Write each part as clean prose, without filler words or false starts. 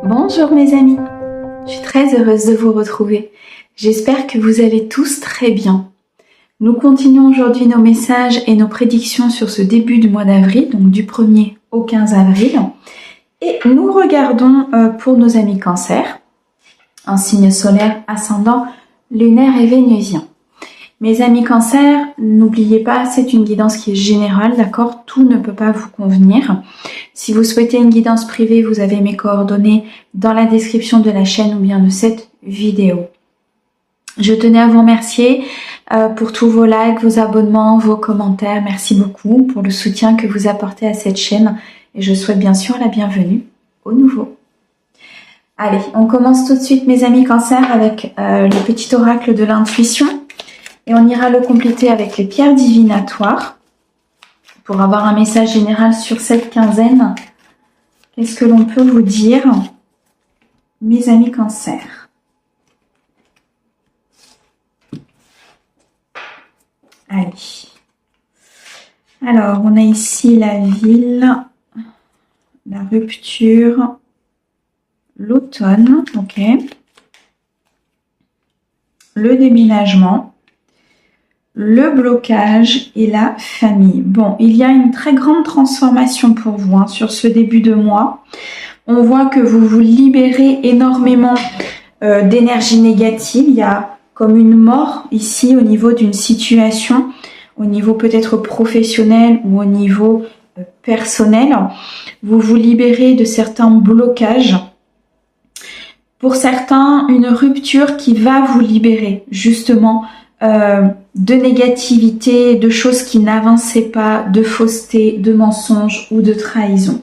Bonjour mes amis, je suis très heureuse de vous retrouver. J'espère que vous allez tous très bien. Nous continuons aujourd'hui nos messages et nos prédictions sur ce début du mois d'avril, donc du 1er au 15 avril. Et nous regardons pour nos amis Cancer, en signe solaire, ascendant, lunaire et vénusien. Mes amis Cancer, n'oubliez pas, c'est une guidance qui est générale, d'accord? Tout ne peut pas vous convenir. Si vous souhaitez une guidance privée, vous avez mes coordonnées dans la description de la chaîne ou bien de cette vidéo. Je tenais à vous remercier pour tous vos likes, vos abonnements, vos commentaires. Merci beaucoup pour le soutien que vous apportez à cette chaîne. Et je souhaite bien sûr la bienvenue aux nouveaux. Allez, on commence tout de suite mes amis Cancer avec le petit oracle de l'intuition. Et on ira le compléter avec les pierres divinatoires pour avoir un message général sur cette quinzaine. Qu'est-ce que l'on peut vous dire, mes amis Cancer? Allez. Alors, on a ici la ville, la rupture, l'automne, ok. Le déménagement, le blocage et la famille. Bon, il y a une très grande transformation pour vous sur ce début de mois. On voit que vous vous libérez énormément d'énergie négative. Il y a comme une mort ici au niveau d'une situation, au niveau peut-être professionnel ou au niveau personnel. Vous vous libérez de certains blocages. Pour certains, une rupture qui va vous libérer justement de négativité, de choses qui n'avançaient pas, de fausseté, de mensonges ou de trahison.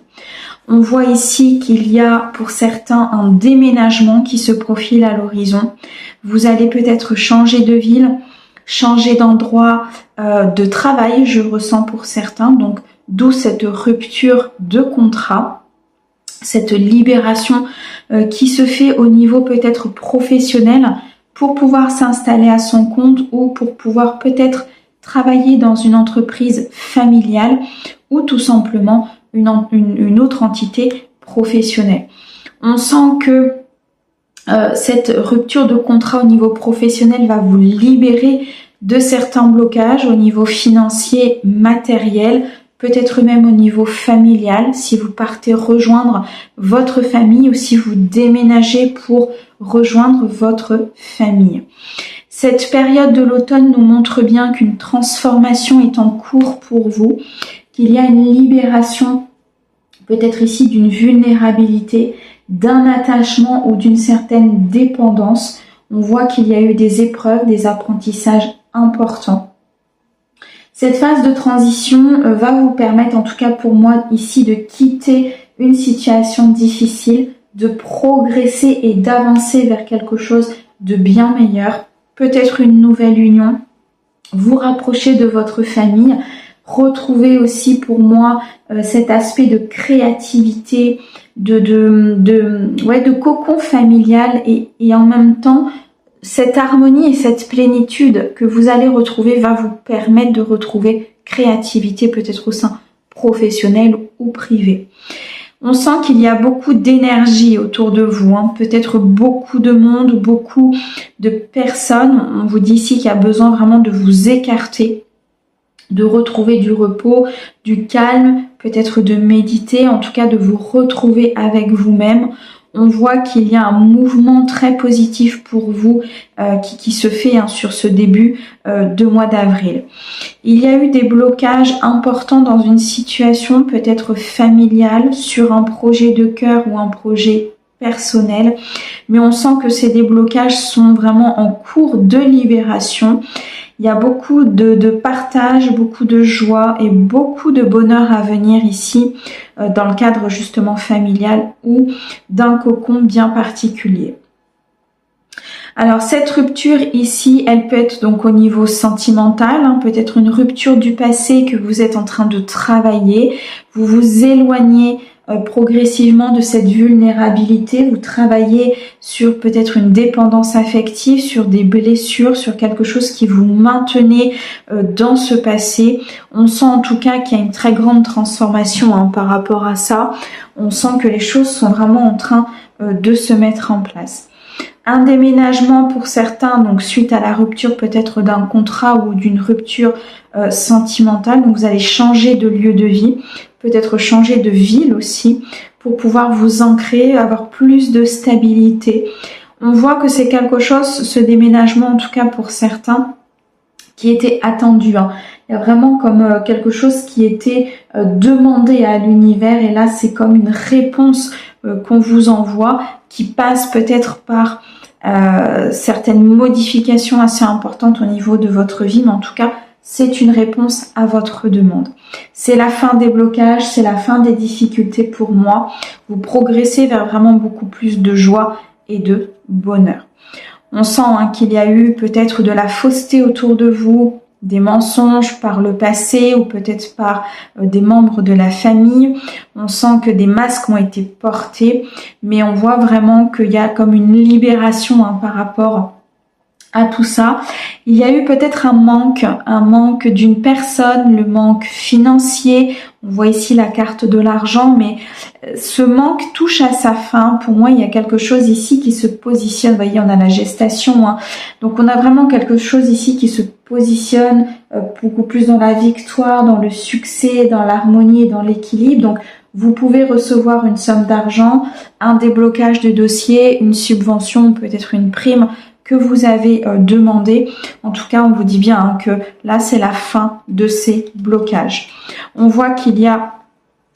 On voit ici qu'il y a pour certains un déménagement qui se profile à l'horizon. Vous allez peut-être changer de ville, changer d'endroit de travail, je ressens pour certains, donc d'où cette rupture de contrat, cette libération qui se fait au niveau peut-être professionnel, pour pouvoir s'installer à son compte ou pour pouvoir peut-être travailler dans une entreprise familiale ou tout simplement une autre entité professionnelle. On sent que cette rupture de contrat au niveau professionnel va vous libérer de certains blocages au niveau financier, matériel, peut-être même au niveau familial, si vous partez rejoindre votre famille ou si vous déménagez pour rejoindre votre famille. Cette période de l'automne nous montre bien qu'une transformation est en cours pour vous, qu'il y a une libération, peut-être ici d'une vulnérabilité, d'un attachement ou d'une certaine dépendance. On voit qu'il y a eu des épreuves, des apprentissages importants. Cette phase de transition va vous permettre, en tout cas pour moi ici, de quitter une situation difficile, de progresser et d'avancer vers quelque chose de bien meilleur, peut-être une nouvelle union, vous rapprocher de votre famille, retrouver aussi pour moi cet aspect de créativité, de cocon familial et en même temps, cette harmonie et cette plénitude que vous allez retrouver va vous permettre de retrouver créativité peut-être au sein professionnel ou privé. On sent qu'il y a beaucoup d'énergie autour de vous, peut-être beaucoup de monde, beaucoup de personnes. On vous dit ici qu'il y a besoin vraiment de vous écarter, de retrouver du repos, du calme, peut-être de méditer, en tout cas de vous retrouver avec vous-même. On voit qu'il y a un mouvement très positif pour vous qui se fait sur ce début de mois d'avril. Il y a eu des blocages importants dans une situation peut-être familiale, sur un projet de cœur ou un projet personnel, mais on sent que ces déblocages sont vraiment en cours de libération. Il y a beaucoup de partage, beaucoup de joie et beaucoup de bonheur à venir ici dans le cadre justement familial ou d'un cocon bien particulier. Alors cette rupture ici, elle peut être donc au niveau sentimental, hein, peut-être une rupture du passé que vous êtes en train de travailler. Vous vous éloignez progressivement de cette vulnérabilité, vous travaillez sur peut-être une dépendance affective, sur des blessures, sur quelque chose qui vous maintenait dans ce passé. On sent en tout cas qu'il y a une très grande transformation hein, par rapport à ça. On sent que les choses sont vraiment en train de se mettre en place. Un déménagement pour certains, donc suite à la rupture peut-être d'un contrat ou d'une rupture sentimentale. Donc vous allez changer de lieu de vie, peut-être changer de ville aussi pour pouvoir vous ancrer, avoir plus de stabilité. On voit que c'est quelque chose, ce déménagement en tout cas pour certains, qui était attendu. Hein. Il y a vraiment comme quelque chose qui était demandé à l'univers et là c'est comme une réponse qu'on vous envoie qui passe peut-être par certaines modifications assez importantes au niveau de votre vie, mais en tout cas c'est une réponse à votre demande. C'est la fin des blocages, c'est la fin des difficultés pour moi. Vous progressez vers vraiment beaucoup plus de joie et de bonheur. On sent hein, qu'il y a eu peut-être de la fausseté autour de vous, des mensonges par le passé ou peut-être par des membres de la famille. On sent que des masques ont été portés, mais on voit vraiment qu'il y a comme une libération hein, par rapport à tout ça. Il y a eu peut-être un manque d'une personne, le manque financier. On voit ici la carte de l'argent, mais ce manque touche à sa fin. Pour moi, il y a quelque chose ici qui se positionne. Vous voyez, on a la gestation. Hein. Donc, on a vraiment quelque chose ici qui se positionne beaucoup plus dans la victoire, dans le succès, dans l'harmonie et dans l'équilibre. Donc, vous pouvez recevoir une somme d'argent, un déblocage de dossier, une subvention, peut-être une prime que vous avez demandé. En tout cas, on vous dit bien hein, que là, c'est la fin de ces blocages. On voit qu'il y a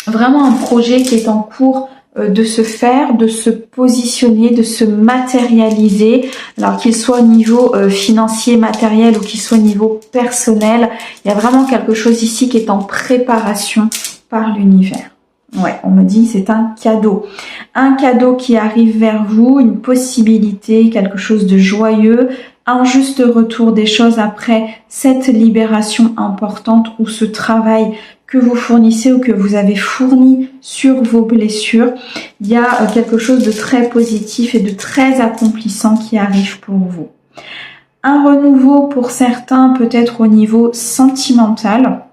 vraiment un projet qui est en cours de se faire, de se positionner, de se matérialiser. Alors qu'il soit au niveau financier, matériel ou qu'il soit au niveau personnel, il y a vraiment quelque chose ici qui est en préparation par l'univers. Ouais, on me dit c'est un cadeau. Un cadeau qui arrive vers vous, une possibilité, quelque chose de joyeux, un juste retour des choses après cette libération importante ou ce travail que vous fournissez ou que vous avez fourni sur vos blessures. Il y a quelque chose de très positif et de très accomplissant qui arrive pour vous. Un renouveau pour certains peut-être au niveau sentimental.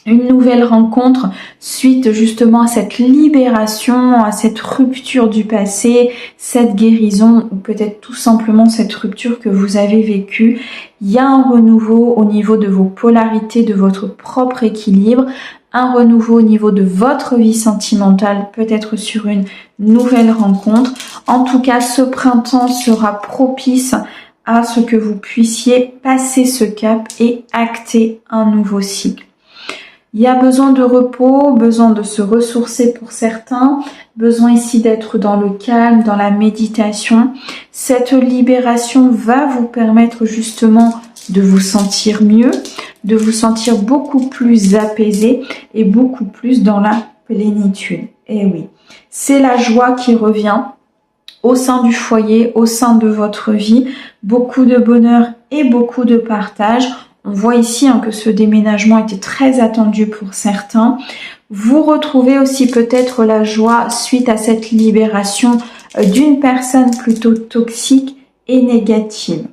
Une nouvelle rencontre suite justement à cette libération, à cette rupture du passé, cette guérison ou peut-être tout simplement cette rupture que vous avez vécue. Il y a un renouveau au niveau de vos polarités, de votre propre équilibre, un renouveau au niveau de votre vie sentimentale, peut-être sur une nouvelle rencontre. En tout cas, ce printemps sera propice à ce que vous puissiez passer ce cap et acter un nouveau cycle. Il y a besoin de repos, besoin de se ressourcer pour certains, besoin ici d'être dans le calme, dans la méditation. Cette libération va vous permettre justement de vous sentir mieux, de vous sentir beaucoup plus apaisé et beaucoup plus dans la plénitude. Et oui, c'est la joie qui revient au sein du foyer, au sein de votre vie, beaucoup de bonheur et beaucoup de partage. On voit ici que ce déménagement était très attendu pour certains. Vous retrouvez aussi peut-être la joie suite à cette libération d'une personne plutôt toxique et négative.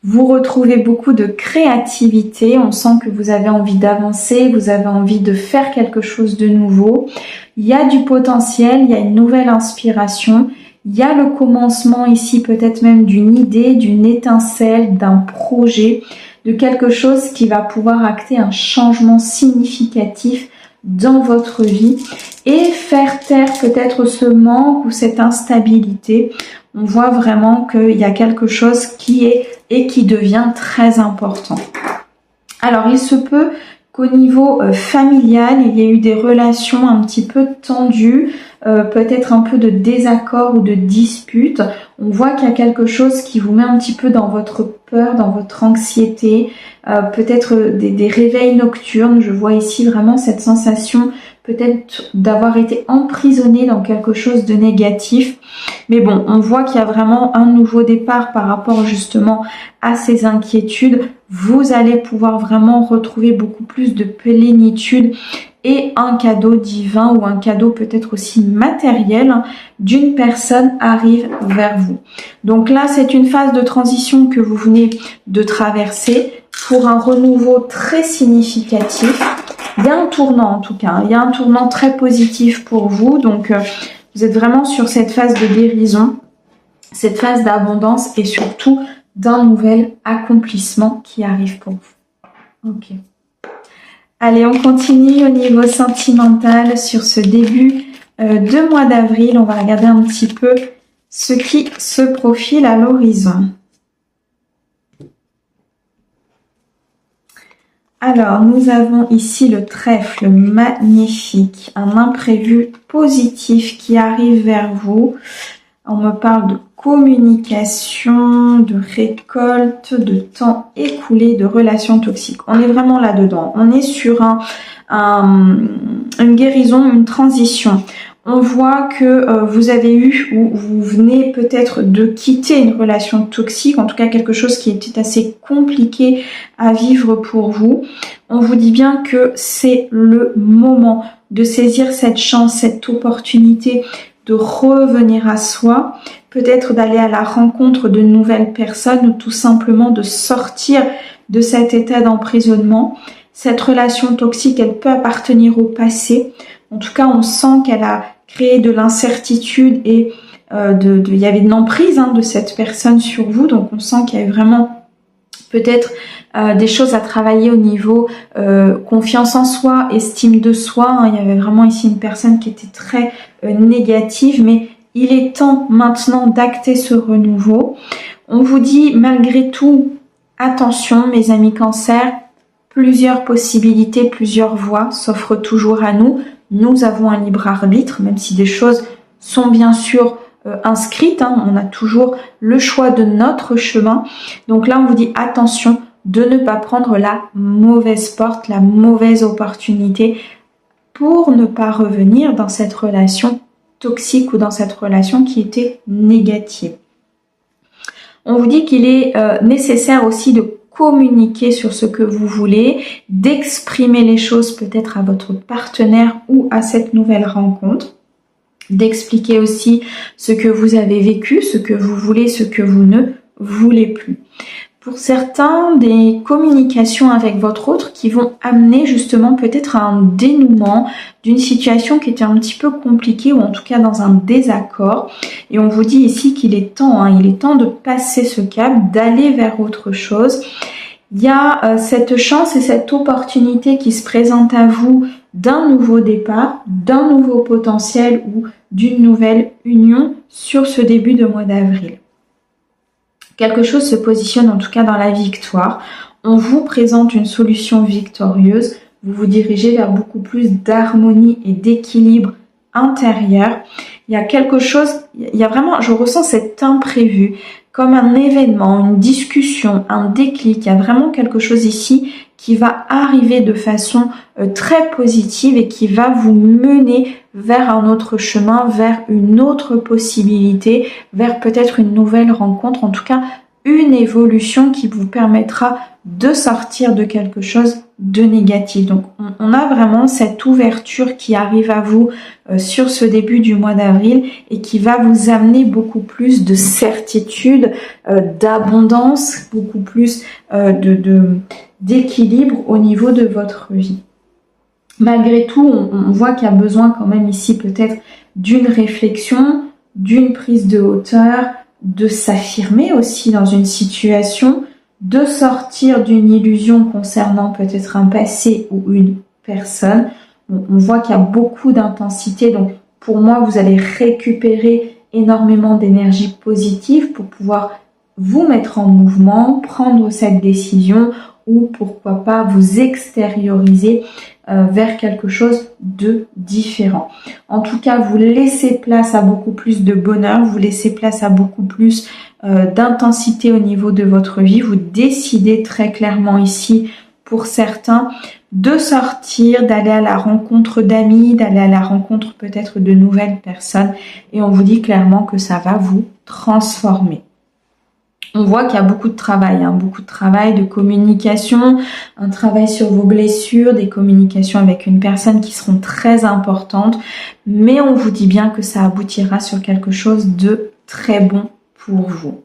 Vous retrouvez beaucoup de créativité. On sent que vous avez envie d'avancer, vous avez envie de faire quelque chose de nouveau. Il y a du potentiel, il y a une nouvelle inspiration. Il y a le commencement ici peut-être même d'une idée, d'une étincelle, d'un projet, de quelque chose qui va pouvoir acter un changement significatif dans votre vie et faire taire peut-être ce manque ou cette instabilité. On voit vraiment qu'il y a quelque chose qui est et qui devient très important. Alors, il se peut qu'au niveau familial, il y ait eu des relations un petit peu tendues, peut-être un peu de désaccord ou de dispute. On voit qu'il y a quelque chose qui vous met un petit peu dans votre peur, dans votre anxiété, peut-être des réveils nocturnes. Je vois ici vraiment cette sensation peut-être d'avoir été emprisonné dans quelque chose de négatif. Mais bon, on voit qu'il y a vraiment un nouveau départ par rapport justement à ces inquiétudes. Vous allez pouvoir vraiment retrouver beaucoup plus de plénitude et un cadeau divin ou un cadeau peut-être aussi matériel d'une personne arrive vers vous. Donc là, c'est une phase de transition que vous venez de traverser pour un renouveau très significatif. Il y a un tournant en tout cas, il y a un tournant très positif pour vous. Donc vous êtes vraiment sur cette phase de guérison, cette phase d'abondance et surtout d'un nouvel accomplissement qui arrive pour vous. Ok. Allez, on continue au niveau sentimental sur ce début de mois d'avril. On va regarder un petit peu ce qui se profile à l'horizon. Alors, nous avons ici le trèfle magnifique, un imprévu positif qui arrive vers vous. On me parle de communication, de récolte, de temps écoulé, de relations toxiques. On est vraiment là-dedans. On est sur une guérison, une transition. On voit que vous avez eu ou vous venez peut-être de quitter une relation toxique, en tout cas quelque chose qui était assez compliqué à vivre pour vous. On vous dit bien que c'est le moment de saisir cette chance, cette opportunité de revenir à soi, peut-être d'aller à la rencontre de nouvelles personnes ou tout simplement de sortir de cet état d'emprisonnement. Cette relation toxique, elle peut appartenir au passé. En tout cas, on sent qu'elle a créé de l'incertitude et il y avait une emprise de cette personne sur vous. Donc, on sent qu'il y avait vraiment peut-être des choses à travailler au niveau confiance en soi, estime de soi. Il y avait vraiment ici une personne qui était très négative, mais il est temps maintenant d'acter ce renouveau. On vous dit malgré tout, attention mes amis Cancer, plusieurs possibilités, plusieurs voies s'offrent toujours à nous. Nous avons un libre arbitre, même si des choses sont bien sûr inscrites. On a toujours le choix de notre chemin. Donc là, on vous dit attention de ne pas prendre la mauvaise porte, la mauvaise opportunité pour ne pas revenir dans cette relation toxique ou dans cette relation qui était négative. On vous dit qu'il est nécessaire aussi de communiquer sur ce que vous voulez, d'exprimer les choses peut-être à votre partenaire ou à cette nouvelle rencontre, d'expliquer aussi ce que vous avez vécu, ce que vous voulez, ce que vous ne voulez plus. Pour certains, des communications avec votre autre qui vont amener justement peut-être à un dénouement d'une situation qui était un petit peu compliquée ou en tout cas dans un désaccord. Et on vous dit ici qu'il est temps, il est temps de passer ce cap, d'aller vers autre chose. Il y a cette chance et cette opportunité qui se présente à vous d'un nouveau départ, d'un nouveau potentiel ou d'une nouvelle union sur ce début de mois d'avril. Quelque chose se positionne en tout cas dans la victoire. On vous présente une solution victorieuse. Vous vous dirigez vers beaucoup plus d'harmonie et d'équilibre intérieur. Il y a quelque chose, il y a vraiment, je ressens cet imprévu, comme un événement, une discussion, un déclic. Il y a vraiment quelque chose ici qui va arriver de façon très positive et qui va vous mener vers un autre chemin, vers une autre possibilité, vers peut-être une nouvelle rencontre, en tout cas une évolution qui vous permettra de sortir de quelque chose de négatif. Donc on a vraiment cette ouverture qui arrive à vous sur ce début du mois d'avril et qui va vous amener beaucoup plus de certitude, d'abondance, beaucoup plus d'équilibre au niveau de votre vie. Malgré tout, on voit qu'il y a besoin quand même ici peut-être d'une réflexion, d'une prise de hauteur, de s'affirmer aussi dans une situation, de sortir d'une illusion concernant peut-être un passé ou une personne. On voit qu'il y a beaucoup d'intensité, donc pour moi, vous allez récupérer énormément d'énergie positive pour pouvoir vous mettre en mouvement, prendre cette décision ou pourquoi pas vous extérioriser vers quelque chose de différent. En tout cas, vous laissez place à beaucoup plus de bonheur, vous laissez place à beaucoup plus d'intensité au niveau de votre vie. Vous décidez très clairement ici, pour certains, de sortir, d'aller à la rencontre d'amis, d'aller à la rencontre peut-être de nouvelles personnes. Et on vous dit clairement que ça va vous transformer. On voit qu'il y a beaucoup de travail, beaucoup de travail, de communication, un travail sur vos blessures, des communications avec une personne qui seront très importantes. Mais on vous dit bien que ça aboutira sur quelque chose de très bon pour vous.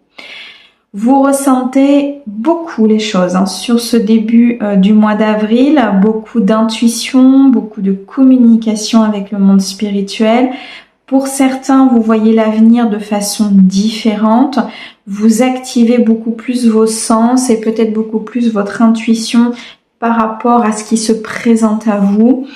Vous ressentez beaucoup les choses sur ce début du mois d'avril, beaucoup d'intuition, beaucoup de communication avec le monde spirituel. Pour certains, vous voyez l'avenir de façon différente. Vous activez beaucoup plus vos sens et peut-être beaucoup plus votre intuition par rapport à ce qui se présente à vous.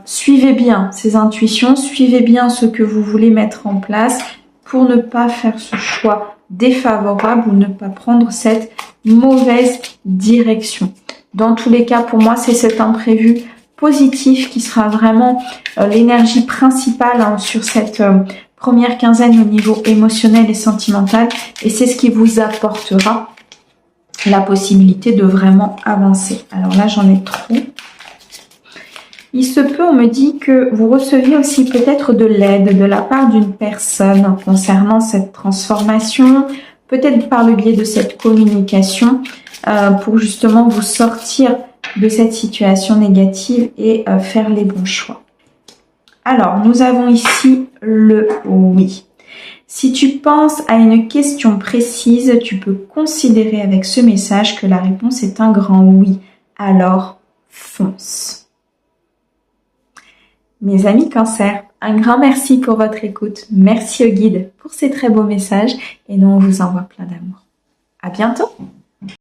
Suivez bien ces intuitions, suivez bien ce que vous voulez mettre en place pour ne pas faire ce choix défavorable ou ne pas prendre cette mauvaise direction. Dans tous les cas, pour moi, c'est cet imprévu positif qui sera vraiment l'énergie principale sur cette première quinzaine au niveau émotionnel et sentimental, et c'est ce qui vous apportera la possibilité de vraiment avancer. Alors là, j'en ai trop. Il se peut, on me dit que vous receviez aussi peut-être de l'aide de la part d'une personne concernant cette transformation, peut-être par le biais de cette communication, pour justement vous sortir de cette situation négative et faire les bons choix. Alors, nous avons ici le oui. Si tu penses à une question précise, tu peux considérer avec ce message que la réponse est un grand oui. Alors, fonce. Mes amis Cancer, un grand merci pour votre écoute. Merci au guide pour ces très beaux messages et nous on vous envoie plein d'amour. À bientôt!